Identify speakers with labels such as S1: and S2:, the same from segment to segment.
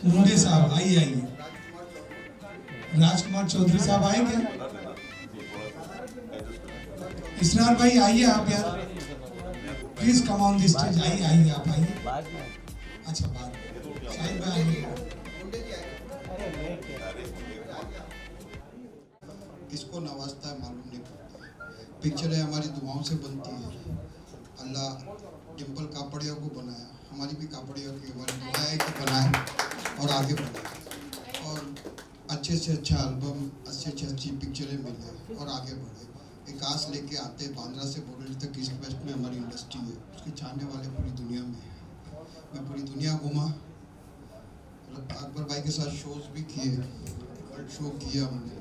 S1: मुंडे साहब आइए आइए। राजकुमार चौधरी साहब आए क्या? इसरार भाई आइए आप यार, please come on the stage. आइए आइए आप आइए। अच्छा बात शाहिद भाई आइए।
S2: किसको नवाजता है मालूम नहीं पड़ता। पिक्चरें हमारी दुआओं से बनती है। अल्लाह डिम्पल कापड़िया को बनाया, हमारी भी कापड़िया की हमारी दुआ है कि बनाए और आगे बढ़े और अच्छे से अच्छा एल्बम, अच्छे से अच्छी पिक्चरें मिले और आगे बढ़े। एक आस लेके आते हैं बांद्रा से बोरेली तक ईस्ट वेस्ट में हमारी इंडस्ट्री है, उसके चाहने वाले पूरी दुनिया में हैं। मैं पूरी दुनिया घूमा, अकबर भाई के साथ शोज भी किए, वर्ल्ड शो किया हमने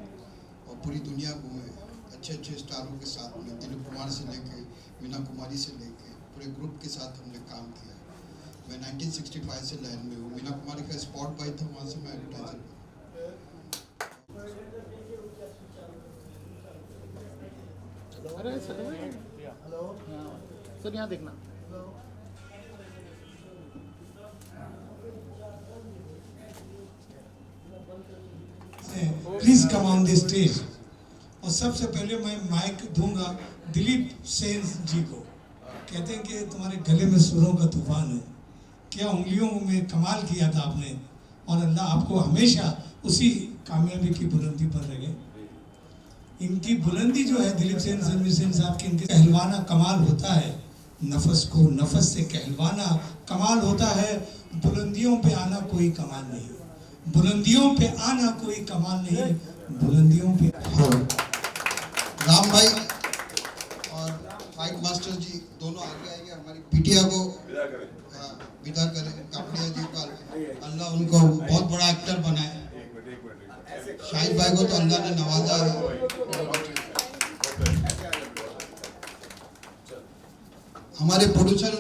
S2: और पूरी दुनिया घूमे अच्छे अच्छे स्टारों के साथ में, दिलीप कुमार से लेके मीना कुमारी से लेके पूरे ग्रुप के साथ हमने काम किया। मैं 1965 से लाइन में हूँ, मीना कुमारी का स्पॉट बाय था, वहाँ से मैं एडवर्टाइजर बना।
S3: अरे हेलो सर, यहाँ देखना।
S1: Please come on the stage. और सबसे पहले मैं माइक दूंगा दिलीप सेन जी को। कहते हैं कि तुम्हारे गले में सुरों का तूफान है, क्या उंगलियों में कमाल किया था आपने, और अल्लाह आपको हमेशा उसी कामयाबी की बुलंदी पर रखे। इनकी बुलंदी जो है दिलीप सेन साहब की, इनके कहलवाना कमाल होता है, नफस को नफस से कहलवाना कमाल होता है। बुलंदियों पे आना कोई कमाल नहीं, बुलंदियों पे आना कोई कमाल नहीं, बुलंदियों पे।
S2: हाँ, राम भाई और फाइट मास्टर जी दोनों आगे आएंगे, हमारी पिटिया को विदा करें। कापड़िया जी का अल्लाह उनको बहुत बड़ा एक्टर बनाए। शाहिद भाई को तो अल्लाह ने नवाजा है। हमारे प्रोड्यूसर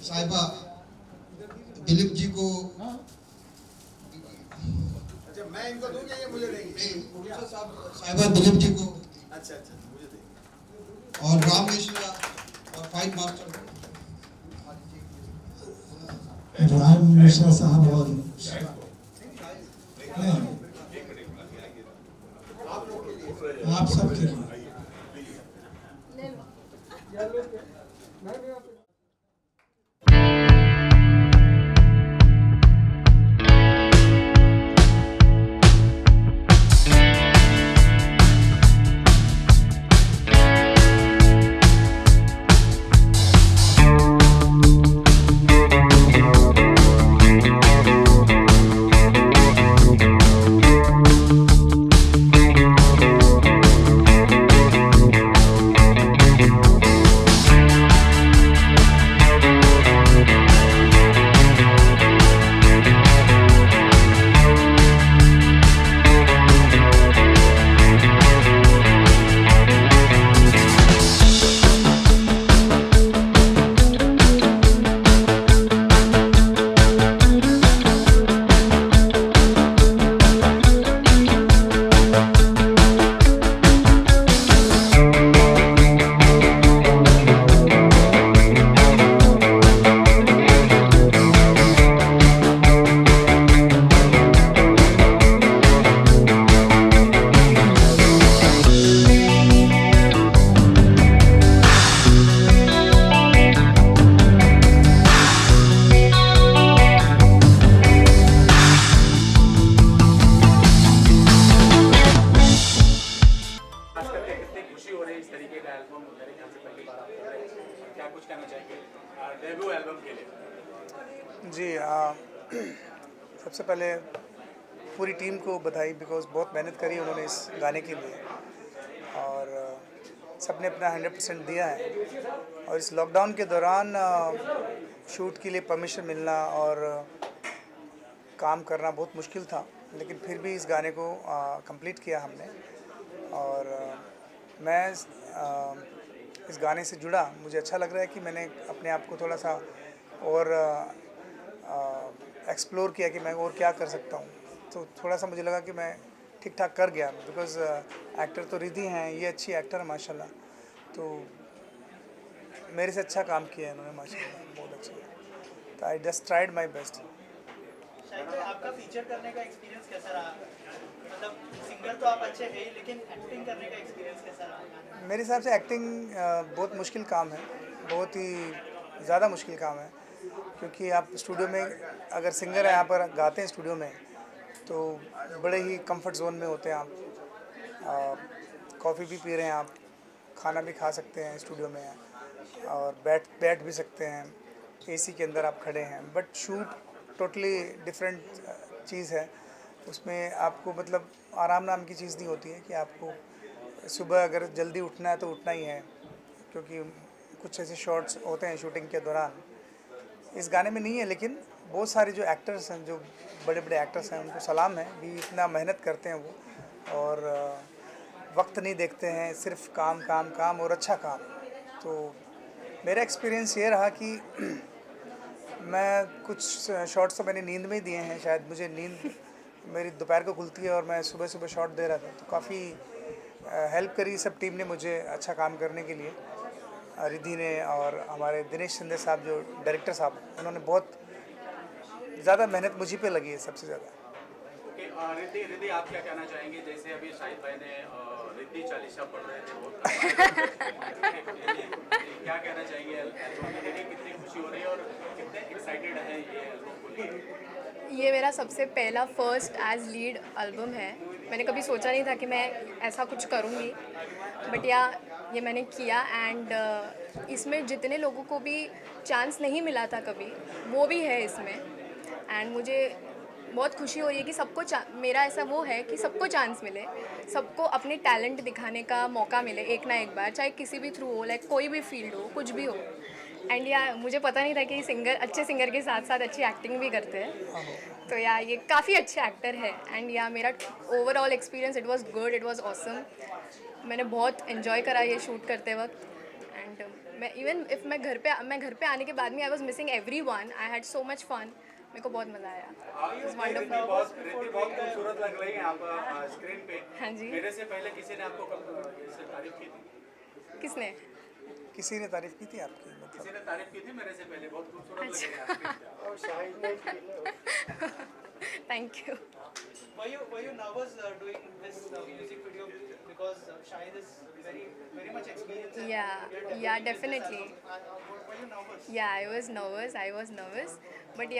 S2: साहिबा दिलीप जी को,
S4: अच्छा मैं इनको दूंगा या मुझे देंगे?
S2: प्रोड्यूसर साहिबा दिलीप जी को,
S4: अच्छा मुझे देंगे।
S2: और राम मिश्रा और फाइट मास्टर
S1: राम मिश्रा साहब और आप सब के लिए
S3: जी सबसे पहले पूरी टीम को बधाई, बिकॉज बहुत मेहनत करी उन्होंने इस गाने के लिए और सबने अपना 100% दिया है। और इस लॉकडाउन के दौरान शूट के लिए परमिशन मिलना और काम करना बहुत मुश्किल था, लेकिन फिर भी इस गाने को कंप्लीट किया हमने। और मैं इस गाने से जुड़ा, मुझे अच्छा लग रहा है कि मैंने अपने आप को थोड़ा सा और एक्सप्लोर किया कि मैं और क्या कर सकता हूँ। तो थोड़ा सा मुझे लगा कि मैं ठीक ठाक कर गया, बिकॉज़ एक्टर तो रिद्धि हैं, ये अच्छी एक्टर है माशाल्लाह, तो मेरे से अच्छा काम किया है इन्होंने माशाल्लाह, बहुत अच्छा। तो I just tried my best.
S5: शायद आपका फीचर करने का एक्सपीरियंस कैसा रहा? मतलब सिंगर तो आप अच्छे हैं ही, लेकिन एक्टिंग करने का एक्सपीरियंस कैसा रहा?
S3: मेरे हिसाब से एक्टिंग बहुत मुश्किल काम है, बहुत ही ज़्यादा मुश्किल काम है, क्योंकि आप स्टूडियो में अगर सिंगर है यहाँ पर गाते हैं स्टूडियो में, तो बड़े ही कंफर्ट जोन में होते हैं आप, कॉफ़ी भी पी रहे हैं आप, खाना भी खा सकते हैं स्टूडियो में, और बैठ बैठ भी सकते हैं, एसी के अंदर आप खड़े हैं। बट शूट टोटली डिफरेंट चीज़ है, उसमें आपको मतलब आराम नाम की चीज़ नहीं होती है कि आपको सुबह अगर जल्दी उठना है तो उठना ही है, क्योंकि कुछ ऐसे शॉट्स होते हैं शूटिंग के दौरान, इस गाने में नहीं है। लेकिन बहुत सारे जो एक्टर्स हैं, जो बड़े बड़े एक्टर्स हैं, उनको सलाम है भी, इतना मेहनत करते हैं वो, और वक्त नहीं देखते हैं, सिर्फ काम काम काम और अच्छा काम। तो मेरा एक्सपीरियंस ये रहा कि मैं कुछ शॉट्स तो मैंने नींद में ही दिए हैं, शायद मुझे नींद मेरी दोपहर को खुलती है और मैं सुबह सुबह शॉट दे रहा था, तो काफ़ी हेल्प करी सब टीम ने मुझे अच्छा काम करने के लिए। रिद्धि ने और हमारे दिनेश शिंदे साहब जो डायरेक्टर साहब, उन्होंने बहुत ज़्यादा मेहनत मुझी पे लगी है सबसे ज़्यादा।
S6: ओके, रिद्धि रिद्धि आप क्या कहना चाहेंगे? जैसे अभी शाहिद भाई ने रिद्धि चालीसा पढ़ रहे थे, बहुत क्या कहना चाहेंगे एल्बम के लिए? कितनी खुशी हो रही है और कितने एक्साइटेड हैं ये एल्बम को लेकर?
S7: ये मेरा सबसे पहला फर्स्ट एज लीड एल्बम है। मैंने कभी सोचा नहीं था कि मैं ऐसा कुछ करूँगी, बट ये मैंने किया। एंड इसमें जितने लोगों को भी चांस नहीं मिला था कभी, वो भी है इसमें। एंड मुझे बहुत खुशी हो रही है कि सबको मेरा ऐसा वो है कि सबको चांस मिले, सबको अपने टैलेंट दिखाने का मौका मिले एक ना एक बार, चाहे किसी भी थ्रू हो, लाइक कोई भी फील्ड हो, कुछ भी हो। एंड मुझे पता नहीं था कि अच्छे सिंगर के साथ साथ अच्छी एक्टिंग भी करते हैं, तो ये काफ़ी अच्छे एक्टर है। एंड मेरा overall experience it was good, it was awesome. मैंने बहुत इन्जॉय करा ये शूट करते वक्त। एंड मैं इवन इफ मैं घर पे आने के बाद में I was missing everyone. I had so much fun, मेरे को बहुत मज़ा आया।
S6: रिद्धि बहुत खूबसूरत लग रही है आप स्क्रीन पे।
S7: हाँ जी।
S6: मेरे से पहले किसी ने आपको ऐसे तारीफ की थी?
S7: किसने?
S3: किसी ने तारीफ़ की थी आपकी?
S6: किसी
S3: मतलब
S6: ने तारीफ की थी मेरे से पहले, बहुत खूबसूरत लग रही है आप screen पे।
S7: Thank you.
S5: Were you nervous doing this music video because Shahid is very much experienced?
S7: Yeah, definitely.
S5: Were you nervous?
S7: Yeah, I was nervous. But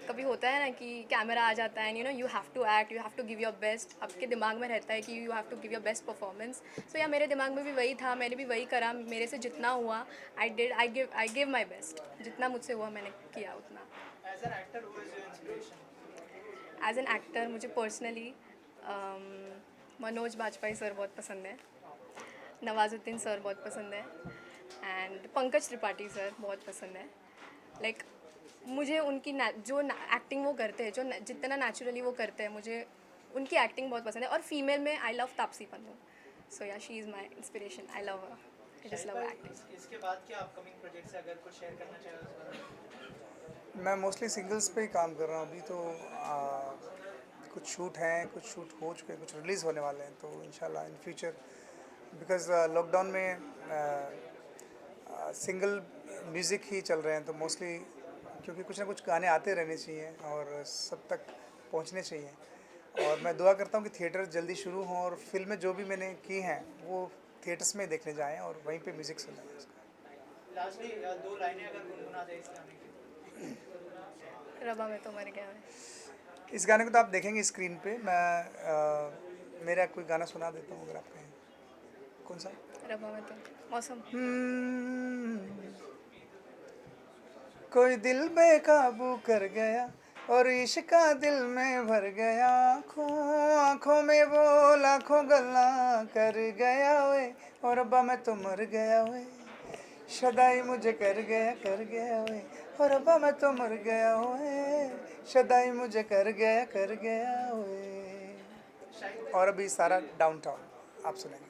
S7: कभी होता है ना कि कैमरा आ जाता है, you have to act, you have to give your best. आपके दिमाग में रहता है कि you have to give your best performance. So मेरे दिमाग में भी वही था, मैंने भी वही करा। मेरे से जितना हुआ I gave my best. जितना मुझसे हुआ मैंने किया उतना।
S5: As an actor, who is your inspiration?
S7: As an actor मुझे पर्सनली मनोज बाजपेयी सर बहुत पसंद है, नवाजुद्दीन सर बहुत पसंद है, एंड पंकज त्रिपाठी सर बहुत पसंद है। लाइक मुझे उनकी जो एक्टिंग वो करते हैं, जो जितना नेचुरली वो करते हैं, मुझे उनकी एक्टिंग बहुत पसंद है। और फीमेल में I love Taapsee Pannu. So she is my inspiration. I love her, I just love acting.
S5: इसके बाद क्या अपकमिंग प्रोजेक्ट्स है, अगर कुछ शेयर करना चाहे उस बारे में?
S3: मैं मोस्टली सिंगल्स पे ही काम कर रहा हूँ अभी तो। कुछ शूट हैं, कुछ शूट हो चुके हैं, कुछ रिलीज़ होने वाले हैं, तो इंशाल्लाह इन फ्यूचर, बिकॉज़ लॉकडाउन में सिंगल म्यूज़िक ही चल रहे हैं, तो मोस्टली क्योंकि कुछ ना कुछ गाने आते रहने चाहिए और सब तक पहुंचने चाहिए। और मैं दुआ करता हूं कि थिएटर जल्दी शुरू हों और फिल्में जो भी मैंने की हैं वो थिएटर्स में देखने जाएं और वहीं पे म्यूज़िक सुनें।
S5: लास्टली 2 लाइनें अगर गुनगुना दे इस गाने की।
S7: रबा में तो मर गया है।
S3: इस गाने को तो आप देखेंगे स्क्रीन पे। मैं मेरा कोई गाना सुना देता हूँ अगर आप कहें। कौन सा?
S7: रबा में तो मौसम।
S3: कोई दिल बेकाबू कर गया और इश्का दिल में भर गया, आँखों में वो लाखों गल्ला कर गया वे, और रब्बा मैं तो मर गया वे, शदाई मुझे कर गया वे, और रब्बा मैं तो मर गया वे, शदाई मुझे कर गया वे। और अभी सारा डाउनटाउन आप सुनेंगे।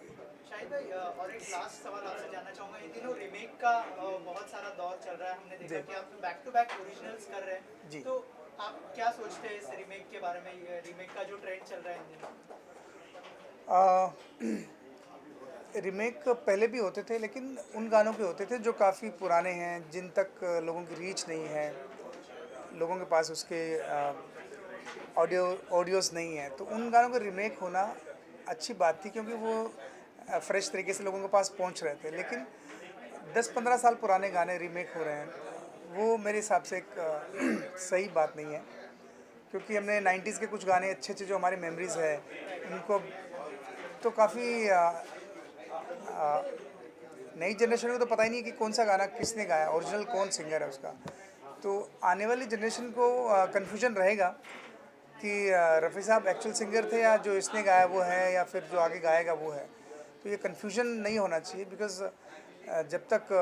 S5: शाहिद भाई, और एक लास्ट सवाल आपसे जानना चाहूँगा। इन दिनों रीमेक का बहुत सारा दौर चल रहा है। हमने देखा कि आप बैक टू बैक ओरिजिनल्स कर रहे हैं
S3: जी।
S5: तो आप क्या सोचते हैं इस रीमेक के बारे में? रीमेक का जो ट्रेंड चल रहा है इन दिनों।
S3: रीमेक पहले भी होते थे, लेकिन उन गानों के होते थे जो काफ़ी पुराने हैं, जिन तक लोगों की रीच नहीं है, लोगों के पास उसके ऑडियोज़ नहीं है, तो उन गानों का रीमेक होना अच्छी बात थी, क्योंकि वो फ्रेश तरीके से लोगों के पास पहुंच रहे थे। लेकिन 10-15 साल पुराने गाने रीमेक हो रहे हैं, वो मेरे हिसाब से एक सही बात नहीं है, क्योंकि हमने 90s के कुछ गाने अच्छे अच्छे जो हमारी मेमोरीज़ है उनको तो काफ़ी नई जनरेशन को तो पता ही नहीं कि कौन सा गाना किसने गाया, ओरिजिनल कौन सिंगर है उसका। तो आने वाली जनरेशन को कन्फ्यूजन रहेगा कि रफ़ी साहब एक्चुअल सिंगर थे या जो इसने गाया वो है या फिर जो आगे गाएगा वो है। तो ये कन्फ्यूजन नहीं होना चाहिए, बिकॉज़ जब तक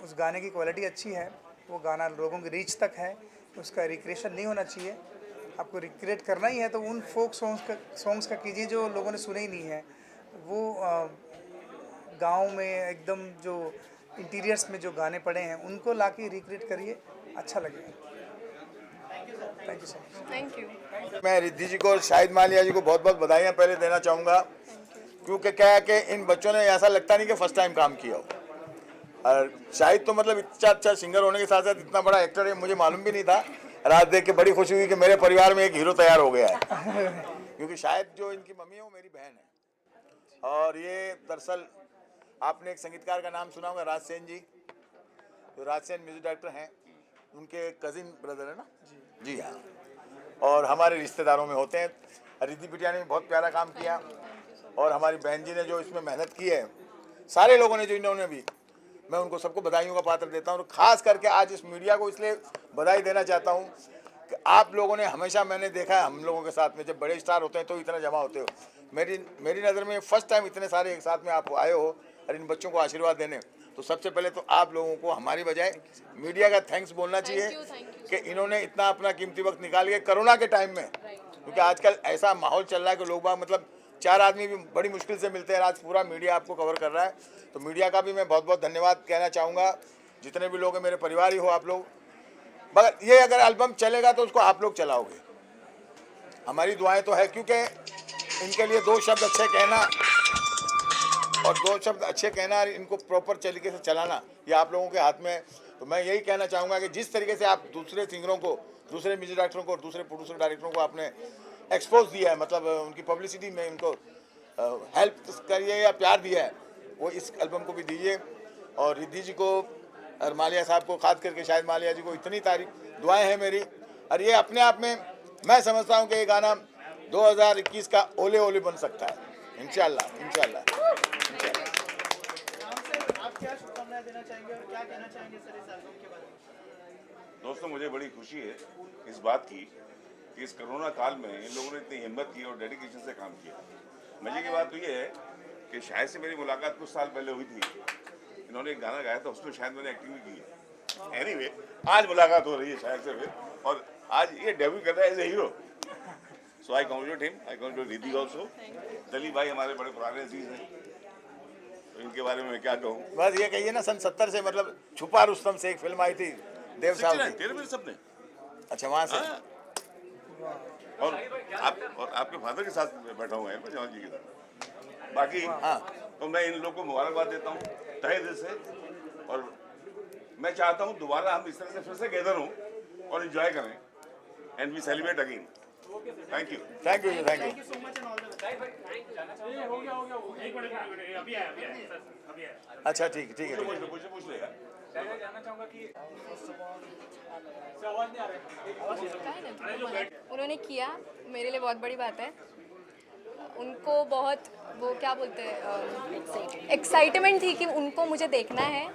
S3: उस गाने की क्वालिटी अच्छी है, वो गाना लोगों की रीच तक है, उसका रिक्रिएशन नहीं होना चाहिए। आपको रिक्रिएट करना ही है तो उन फोक सॉन्ग्स का कीजिए जो लोगों ने सुने ही नहीं है। वो गाँव में एकदम जो इंटीरियर्स में जो गाने पड़े हैं उनको लाके रिक्रिएट करिए, अच्छा लगेगा। Thank you so much.
S7: Thank you.
S4: मैं रिद्धि जी को और शाहिद मालिया जी को बहुत बहुत बधाइयाँ पहले देना चाहूँगा, क्योंकि क्या है कि इन बच्चों ने ऐसा लगता नहीं कि फर्स्ट टाइम काम किया हो। और शाहिद तो मतलब इतना अच्छा सिंगर होने के साथ साथ इतना बड़ा एक्टर है, मुझे मालूम भी नहीं था। रात देख के बड़ी खुशी हुई कि मेरे परिवार में एक हीरो तैयार हो गया है, क्योंकि शायद जो इनकी मम्मी है वो मेरी बहन है। और ये दरअसल आपने एक संगीतकार का नाम सुना होगा, राज सेन जी, जो राज सेन म्यूजिक डायरेक्टर हैं, उनके कजिन ब्रदर है ना। जी हाँ, और हमारे रिश्तेदारों में होते हैं। रिद्धि बिटिया ने भी बहुत प्यारा काम किया, और हमारी बहन जी ने जो इसमें मेहनत की है, सारे लोगों ने जो इन्होंने भी, मैं उनको सबको बधाइयों का पात्र देता हूँ। और ख़ास करके आज इस मीडिया को इसलिए बधाई देना चाहता हूँ कि आप लोगों ने हमेशा, मैंने देखा है हम लोगों के साथ में, जब बड़े स्टार होते हैं तो इतना जमा होते हो। मेरी नज़र में फर्स्ट टाइम इतने सारे एक साथ में आप आए हो और इन बच्चों को आशीर्वाद देने, तो सबसे पहले तो आप लोगों को हमारी बजाय मीडिया का थैंक्स बोलना चाहिए कि इन्होंने इतना अपना कीमती वक्त निकाल के कोरोना के टाइम में, क्योंकि आजकल ऐसा माहौल चल रहा है कि लोग बाग मतलब 4 आदमी भी बड़ी मुश्किल से मिलते हैं, आज पूरा मीडिया आपको कवर कर रहा है। तो मीडिया का भी मैं बहुत बहुत धन्यवाद कहना चाहूँगा। जितने भी लोग हैं, मेरे परिवार ही हो आप लोग, मगर ये अगर एल्बम चलेगा तो उसको आप लोग चलाओगे, हमारी दुआएं तो है। क्योंकि इनके लिए 2 शब्द अच्छे कहना और 2 शब्द अच्छे कहना, इनको प्रॉपर तरीके से चलाना, ये आप लोगों के हाथ में है। तो मैं यही कहना चाहूँगा कि जिस तरीके से आप दूसरे सिंगरों को, दूसरे म्यूजिक डायरेक्टरों को और दूसरे प्रोड्यूसर डायरेक्टरों को आपने एक्सपोज दिया है, मतलब उनकी पब्लिसिटी में उनको हेल्प करिए या प्यार दिया है, वो इस एल्बम को भी दीजिए। और रिद्धि जी को और मालिया साहब को, खास करके शायद मालिया जी को, इतनी तारीफ दुआएं हैं मेरी। और ये अपने आप में मैं समझता हूँ कि ये गाना 2021 का ओले ओले बन सकता है, इंशाल्लाह इंशाल्लाह।
S5: आप क्या शुभकामनाएं देना चाहेंगे और क्या कहना चाहेंगे सर इस एल्बम के बारे में?
S8: दोस्तों, मुझे बड़ी खुशी है इस बात की कि इस कोरोना काल में इन लोगों ने इतनी हिम्मत की और डेडिकेशन से काम किया। मजे की बात तो ये है कि शायद से मेरी मुलाकात कुछ साल पहले हुई थी, इन्होंने एक गाना गाया था, उसमें शायद मैंने एक्टिंग भी की है। एनीवे, आज मुलाकात हो रही है शायद से फिर, और आज ये डेब्यू कर रहा है as a hero. So I congratulate him, I congratulate Riddhi also. Dalip भाई हमारे बड़े पुराने अजीज हैं, तो इनके बारे में मैं क्या कहूँ।
S4: बस ये कहिए ना, सन 70 से, मतलब छुपा रुस्तम से एक फिल्म आई थी देव साहब की।
S8: तेरे मेरे सपने,
S4: अच्छा, वहाँ से।
S8: और आपके फादर के साथ बैठा हुआ है मैं, जवान जी के साथ। बाकी हाँ, तो मैं इन लोगों को मुबारकबाद देता हूँ तहे दिल से, और मैं चाहता हूँ दोबारा हम इस तरह से फिर से गैदर हों और एंजॉय करें, and we celebrate again. Thank you,
S4: thank you, thank you.
S5: Thank you so much and all the best.
S4: अच्छा, ठीक है, ठीक है।
S8: मुझे पूछ लेगा।
S6: जानना चाहूँगा कि
S7: उन्होंने किया, मेरे लिए बहुत बड़ी बात है। उनको बहुत, वो क्या बोलते हैं, एक्साइटमेंट थी कि उनको मुझे देखना है,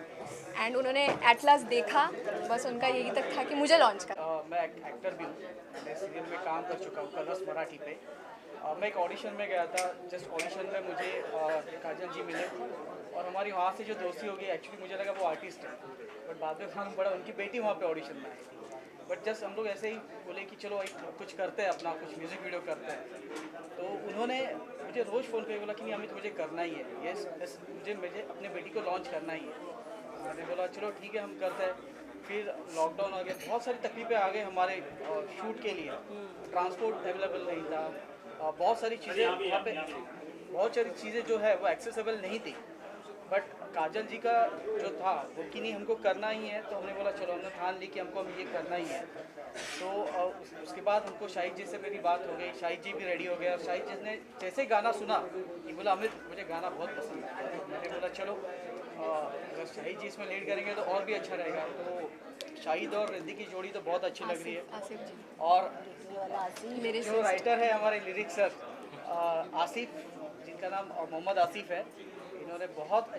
S7: एंड उन्होंने एट लास्ट देखा। बस उनका यही तक था कि मुझे लॉन्च कर।
S9: मैं एक्टर भी हूँ, मैं सीरियल में काम कर चुका हूँ कलर्स मराठी पे। मैं एक ऑडिशन में गया था, जस्ट ऑडिशन में मुझे काजल जी मिले और हमारी वहाँ से जो दोस्ती हो गई। एक्चुअली मुझे लगा वो आर्टिस्ट है, बट बाद में मालूम पड़ा उनकी बेटी वहाँ पे ऑडिशन में आई। बट जस्ट हम लोग ऐसे ही बोले कि चलो एक कुछ करते हैं, अपना कुछ म्यूज़िक वीडियो करते हैं। तो उन्होंने मुझे रोज़ फ़ोन करके बोला कि नहीं अमित, मुझे करना ही है ये, मुझे अपने बेटी को लॉन्च करना ही है। मैंने बोला चलो ठीक है, हम करते हैं। फिर लॉकडाउन आ गया, बहुत सारी तकलीफ़ें आ गई हमारे शूट के लिए। ट्रांसपोर्ट अवेलेबल नहीं था, बहुत सारी चीज़ें वहाँ पे, बहुत सारी चीज़ें जो है वो एक्सेसिबल नहीं थी। बट काजल जी का जो था वो कि नहीं हमको करना ही है, तो हमने बोला चलो, हमने ठान ली कि हमको हम ये करना ही है। तो उसके बाद हमको शाहिद जी से मेरी बात हो गई, शाहिद जी भी रेडी हो गए, और शाहिद जी ने जैसे ही गाना सुना ये बोला अमित मुझे गाना बहुत पसंद है। तो मैंने बोला चलो अगर शाहिद जी इसमें लीड करेंगे तो और भी अच्छा रहेगा। तो शाहिद और रिद्धि की जोड़ी तो बहुत अच्छी लग रही है।
S7: आसिफ जी
S9: और
S7: मेरे
S9: जो राइटर है हमारे लिरिक्स सर आसिफ, जिनका नाम मोहम्मद आसिफ है, इन्होंने बहुत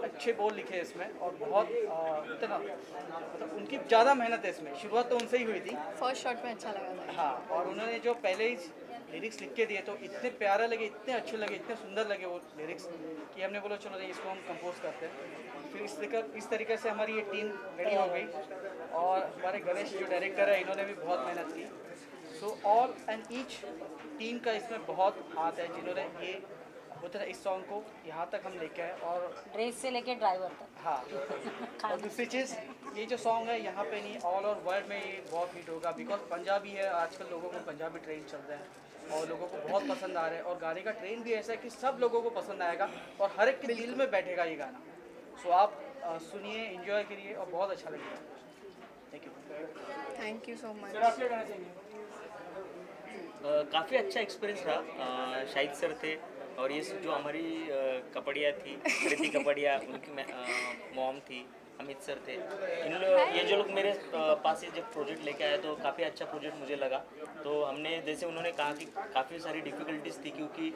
S9: अच्छे बोल लिखे हैं इसमें, और बहुत इतना मतलब उनकी ज़्यादा मेहनत है इसमें। शुरुआत तो उनसे ही हुई थी।
S7: फर्स्ट शॉट में अच्छा लगा था।
S9: हाँ, और उन्होंने जो पहले ही लिरिक्स लिख के दिए तो इतने प्यारे लगे, इतने अच्छे लगे, इतने सुंदर लगे वो लिरिक्स कि हमने बोला चलो नहीं इसको हम कंपोज करते हैं। फिर इस तरीके से हमारी ये टीम रेडी हो गई, और हमारे गणेश जो डायरेक्टर है इन्होंने भी बहुत मेहनत की। So all and each team का इसमें बहुत हाथ है, जिन्होंने ये उतना इस सॉन्ग को यहाँ तक हम लेके आए। और
S10: ड्रेस से लेके ड्राइवर तक।
S9: हाँ, और दूसरी चीज़ ये जो सॉन्ग है यहाँ पे नहीं, ऑल ओवर वर्ल्ड में ये बहुत हिट होगा, बिकॉज पंजाबी है, आजकल लोगों को पंजाबी ट्रेंड चल रहा है और लोगों को बहुत पसंद आ रहा है, और गाने का ट्रेंड भी ऐसा है कि सब लोगों को पसंद आएगा और हर एक के दिल में बैठेगा ये गाना। सो आप सुनिए, एंजॉय करिए, और बहुत अच्छा लगेगा।
S7: Thank you so much.
S9: Sir आप क्या कहना चाहेंगे?
S11: काफ़ी अच्छा एक्सपीरियंस रहा। शाहिद सर थे, और ये जो हमारी कपड़िया थी, कृति कपड़िया, उनकी मॉम थी, अमित सर थे। ये जो लोग मेरे पास से जब प्रोजेक्ट लेके आए तो काफ़ी अच्छा प्रोजेक्ट मुझे लगा। तो हमने जैसे उन्होंने कहा कि काफ़ी सारी डिफ़िकल्टीज थी, क्योंकि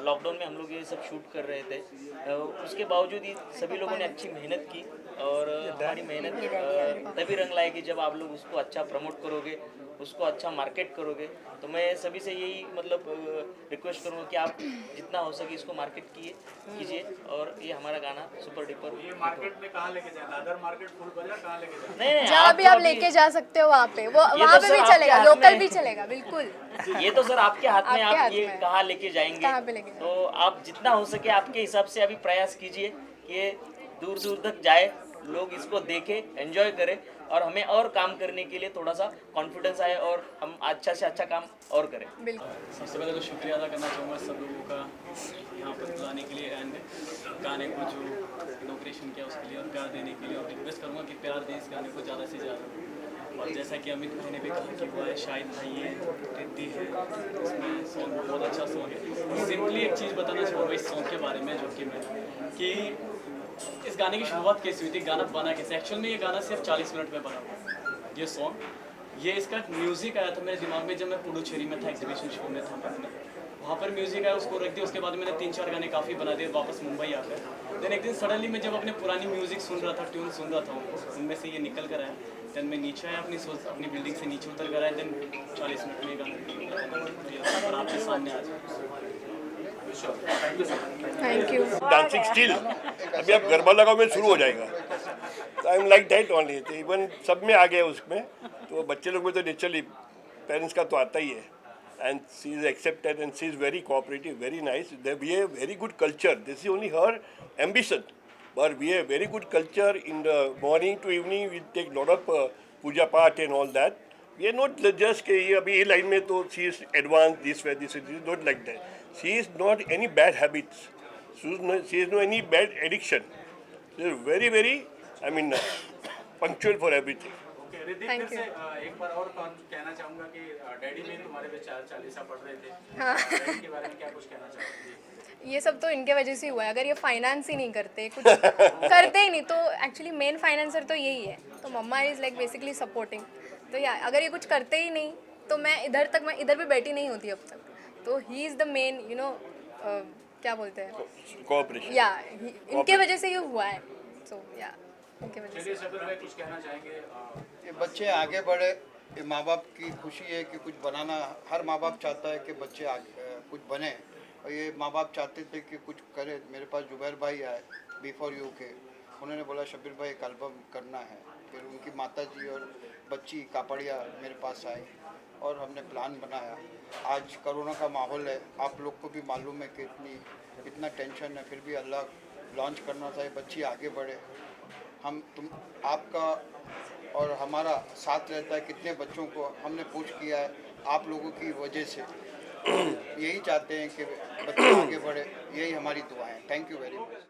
S11: लॉकडाउन में हम लोग ये सब शूट कर रहे थे। उसके बावजूद ये सभी लोगों ने अच्छी मेहनत की, और हमारी मेहनत तभी रंग लाएगी जब आप लोग उसको अच्छा प्रमोट करोगे, उसको अच्छा मार्केट करोगे। तो मैं सभी से यही मतलब रिक्वेस्ट करूँगा कि आप जितना हो सके इसको मार्केट कीजिए, और ये हमारा गाना सुपर डुपर।
S6: ये मार्केट में कहाँ लेके जाए? दादर मार्केट, फुल बाजार कहाँ लेके जाए?
S11: नहीं,
S7: जहाँ भी आप लेके जा सकते हो वहाँ पे, वो वहाँ पे भी चलेगा, लोकल भी चलेगा, बिल्कुल।
S11: ये तो सर आपके हाथ में,
S7: आपके
S11: आप
S7: हाथ
S11: ये
S7: में।
S11: कहाँ लेके जाएंगे।
S7: कहाँ पे लेके
S11: तो आप जितना हो सके आपके हिसाब से अभी प्रयास कीजिए कि ये दूर दूर तक जाए, लोग इसको देखें, एंजॉय करें, और हमें और काम करने के लिए थोड़ा सा कॉन्फिडेंस आए, और हम अच्छा से अच्छा काम और करें।
S7: बिल्कुल।
S12: सबसे पहले तो शुक्रिया अदा करना चाहूँगा सब लोगों का यहाँ पर बुलाने के लिए, एंड गाने को जो इनोग्रेशन किया उसके लिए और प्यार देने के लिए, और रिक्वेस्ट करूँगा कि प्यार दें इस गाने को ज़्यादा से ज़्यादा। और जैसा कि अमित भाई ने भी कहा कि वो है शाहिद भाई है, रिद्धि है, इसमें सॉन्ग बहुत अच्छा सॉन्ग है। सिंपली एक चीज़ बताना चाहूँगा इस सॉन्ग के बारे में, जो कि मैं कि इस गाने की शुरुआत कैसे हुई थी, गाना बना कैसे। एक्चुअल में ये गाना सिर्फ 40 मिनट में बना हुआ ये सॉन्ग। ये इसका म्यूज़िक आया था मेरे दिमाग में जब मैं पुडुचेरी में था, एग्जीबिशन शो में था मैं, वहाँ पर म्यूज़िक आया, उसको रख दिया। उसके बाद मैंने 3-4 गाने काफ़ी बना दिए, वापस मुंबई आ गए। देन एक दिन सडनली मैं जब अपने पुरानी म्यूज़िक सुन रहा था, ट्यून सुन रहा था उनको, उनमें से ये निकल कर आया। देन मैं नीचे आया, अपनी बिल्डिंग से नीचे उतर कर आया। देन 40 मिनट में गाना आपके सामने आ जाए।
S7: Thank you.
S13: डांसिंग स्टिल अभी आप गरबा लगाओ में शुरू हो जाएगा। तो I am like that only. तो इवन सब में आ गया उसमें, तो बच्चे लोग में तो नेचुरली पेरेंट्स का तो आता ही है। And she is accepted and she is very cooperative, very nice. We have very good culture, this is only her ambition, but we have very good culture. In the morning to evening we take lot of puja path and all that. We are not just कि ये अभी ये line में तो she is advance this way, this is not like that. She is not any bad habits. She is no any bad addiction. She is very, very, I mean, punctual for everything.
S6: Okay Riddhi, फिर से एक बार और कहना चाहूँगा कि daddy में तुम्हारे विचार 40 पढ़ रहे थे।
S7: हाँ।
S6: डैडी के बारे में क्या कुछ कहना चाहोगे?
S7: ये सब तो इनके वजह से हुआ है। अगर ये फाइनेंस ही नहीं करते, कुछ करते ही नहीं, तो एक्चुअली मेन फाइनेंसर तो यही है। तो मम्मा इज़ लाइक बेसिकली सपोर्टिंग। तो या अगर ये कुछ करते ही नहीं तो मैं इधर भी बैठी नहीं होती अब तक। तो he is the main, you know, क्या बोलते हैं,
S13: कोऑपरेशन।
S7: या इनके वजह से ये हुआ है। सो या इनके वजह से।
S6: चलिए शबीर भाई कुछ कहना चाहेंगे?
S2: ये बच्चे आगे बढ़े, ये माँ बाप की खुशी है कि कुछ बनाना। हर माँ बाप चाहता है कि बच्चे आगे कुछ बने, और ये माँ बाप चाहते थे कि कुछ करे। मेरे पास जुबैर भाई आए बिफोर यू के, उन्होंने बोला शबीर भाई एक एल्बम करना है। फिर उनकी माता जी और बच्ची कापड़िया मेरे पास आई और हमने प्लान बनाया। आज कोरोना का माहौल है, आप लोग को भी मालूम है कि इतना टेंशन है, फिर भी अल्लाह लॉन्च करना था। ये बच्ची आगे बढ़े, आपका और हमारा साथ रहता है। कितने बच्चों को हमने पुश किया है आप लोगों की वजह से। यही चाहते हैं कि बच्चे आगे बढ़े, यही हमारी दुआ है। Thank you very much.